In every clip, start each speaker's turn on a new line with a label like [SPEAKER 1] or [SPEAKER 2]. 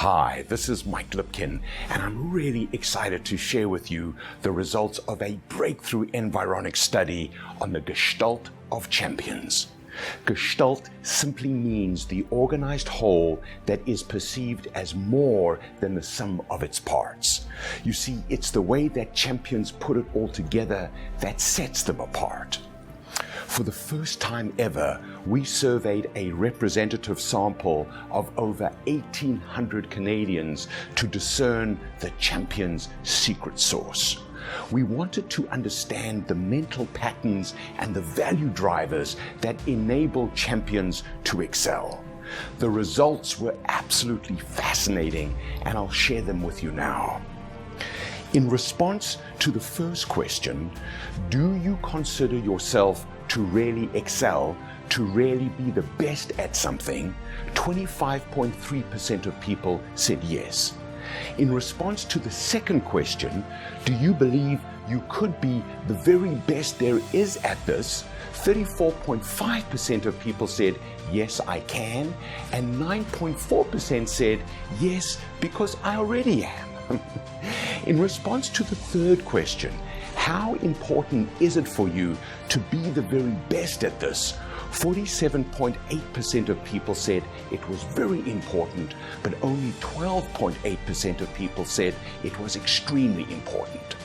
[SPEAKER 1] Hi, this is Mike Lipkin, and I'm really excited to share with you the results of a breakthrough embryonic study on the Gestalt of champions. Gestalt simply means the organized whole that is perceived as more than the sum of its parts. You see, it's the way that champions put it all together that sets them apart. For the first time ever, we surveyed a representative sample of over 1,800 Canadians to discern the champion's secret sauce. We wanted to understand the mental patterns and the value drivers that enable champions to excel. The results were absolutely fascinating, and I'll share them with you now. In response to the first question, do you consider yourself to really excel, to really be the best at something? 25.3% of people said yes. In response to the second question, do you believe you could be the very best there is at this? 34.5% of people said, yes, I can, and 9.4% said, yes, because I already am. In response to the third question, how important is it for you to be the very best at this? 47.8% of people said it was very important, but only 12.8% of people said it was extremely important.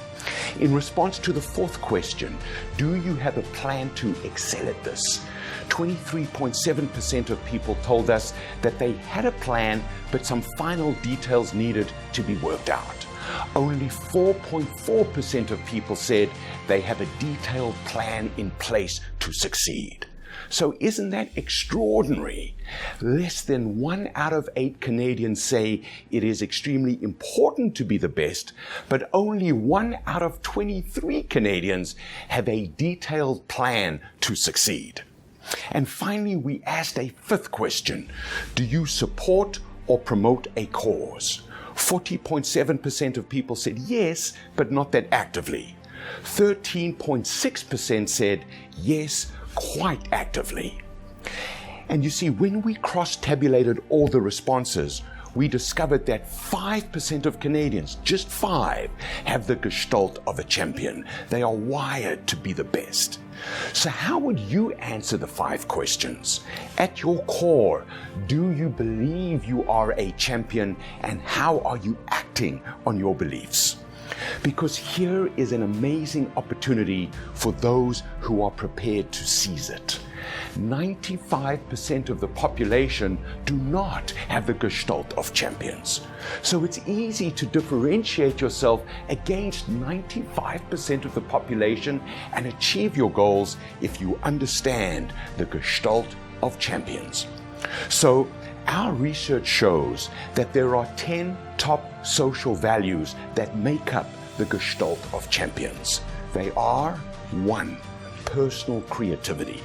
[SPEAKER 1] In response to the fourth question, do you have a plan to excel at this? 23.7% of people told us that they had a plan, but some final details needed to be worked out. Only 4.4% of people said they have a detailed plan in place to succeed. So isn't that extraordinary? Less than 1 out of 8 Canadians say it is extremely important to be the best, but only 1 out of 23 Canadians have a detailed plan to succeed. And finally, we asked a fifth question. Do you support or promote a cause? 40.7% of people said yes, but not that actively. 13.6% said yes, quite actively. And you see, when we cross-tabulated all the responses, we discovered that 5% of Canadians, just 5, have the Gestalt of a champion. They are wired to be the best. So how would you answer the 5 questions? At your core, do you believe you are a champion, and how are you acting on your beliefs? Because here is an amazing opportunity for those who are prepared to seize it. 95% of the population do not have the Gestalt of champions. So it's easy to differentiate yourself against 95% of the population and achieve your goals if you understand the Gestalt of champions. So our research shows that there are 10 top social values that make up the Gestalt of champions. They are: 1. Personal creativity.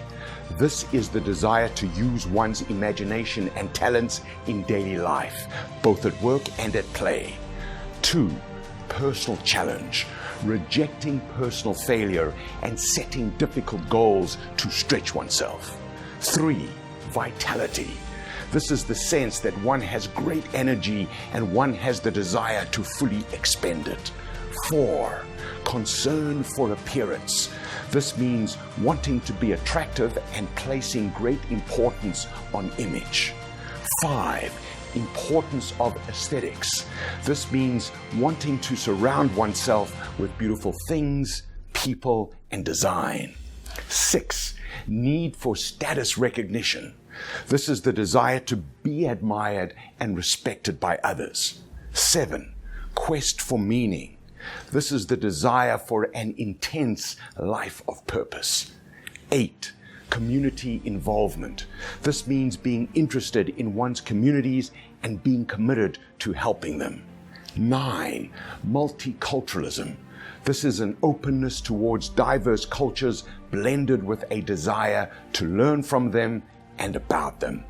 [SPEAKER 1] This is the desire to use one's imagination and talents in daily life, both at work and at play. 2. Personal challenge. Rejecting personal failure and setting difficult goals to stretch oneself. 3. Vitality. This is the sense that one has great energy and one has the desire to fully expend it. 4. Concern for appearance. This means wanting to be attractive and placing great importance on image. 5. Importance of aesthetics. This means wanting to surround oneself with beautiful things, people, and design. 6. Need for status recognition. This is the desire to be admired and respected by others. 7. Quest for meaning. This is the desire for an intense life of purpose. 8. Community involvement. This means being interested in one's communities and being committed to helping them. 9. Multiculturalism. This is an openness towards diverse cultures blended with a desire to learn from them and about them.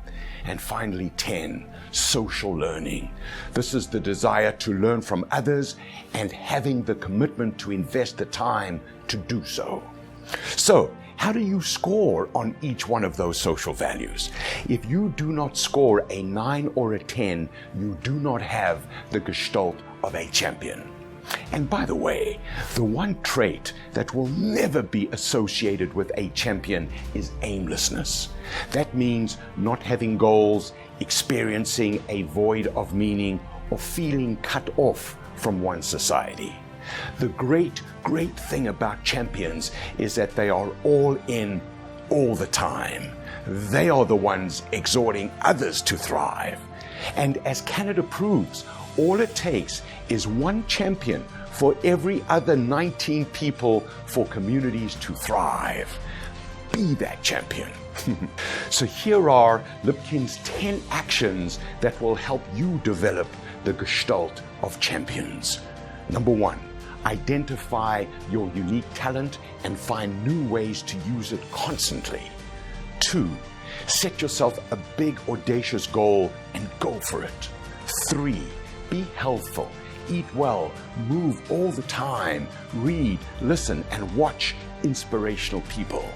[SPEAKER 1] And finally, 10, social learning. This is the desire to learn from others and having the commitment to invest the time to do so. So, How do you score on each one of those social values? If you do not score a 9 or a 10, you do not have the Gestalt of a champion. And by the way, the one trait that will never be associated with a champion is aimlessness. That means not having goals, experiencing a void of meaning, or feeling cut off from one society. The great thing about champions is that they are all in all the time. They are the ones exhorting others to thrive. And as Canada proves, all it takes is one champion for every other 19 people for communities to thrive. Be that champion. So here are Lipkin's 10 actions that will help you develop the Gestalt of champions. Number 1, identify your unique talent and find new ways to use it constantly. 2, set yourself a big, audacious goal and go for it. 3, be healthful, eat well, move all the time, read, listen, and watch inspirational people.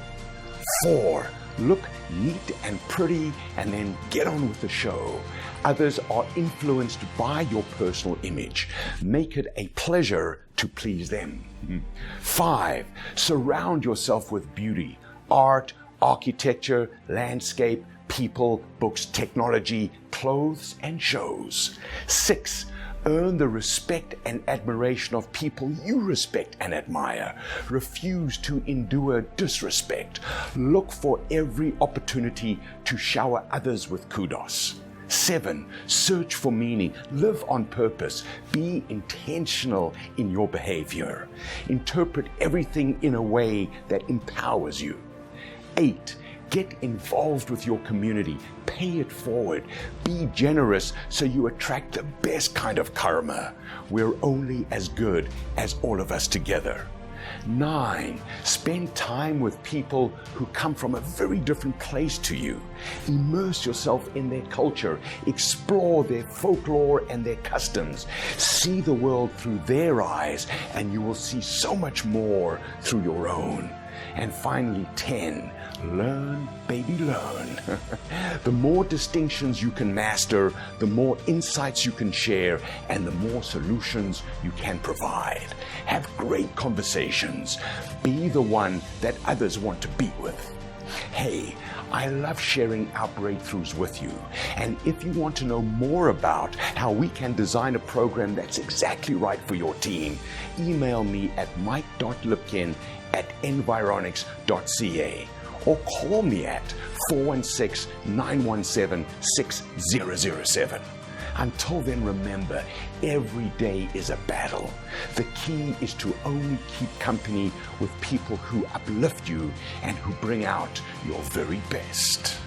[SPEAKER 1] 4, look neat and pretty and then get on with the show. Others are influenced by your personal image. Make it a pleasure to please them. 5, surround yourself with beauty, art, architecture, landscape, people, books, technology, clothes, and shows. 6, earn the respect and admiration of people you respect and admire. Refuse to endure disrespect. Look for every opportunity to shower others with kudos. 7, search for meaning. Live on purpose. Be intentional in your behavior. Interpret everything in a way that empowers you. 8, get involved with your community. Pay it forward. Be generous so you attract the best kind of karma. We're only as good as all of us together. 9, spend time with people who come from a very different place to you. Immerse yourself in their culture. Explore their folklore and their customs. See the world through their eyes, and you will see so much more through your own. And finally, 10, learn, baby, learn. The more distinctions you can master, the more insights you can share, and the more solutions you can provide. Have great conversations. Be the one that others want to be with. Hey, I love sharing our breakthroughs with you. And if you want to know more about how we can design a program that's exactly right for your team, email me at mike.lipkin@environics.ca or call me at 416-917-6007. Until then, remember, every day is a battle. The key is to only keep company with people who uplift you and who bring out your very best.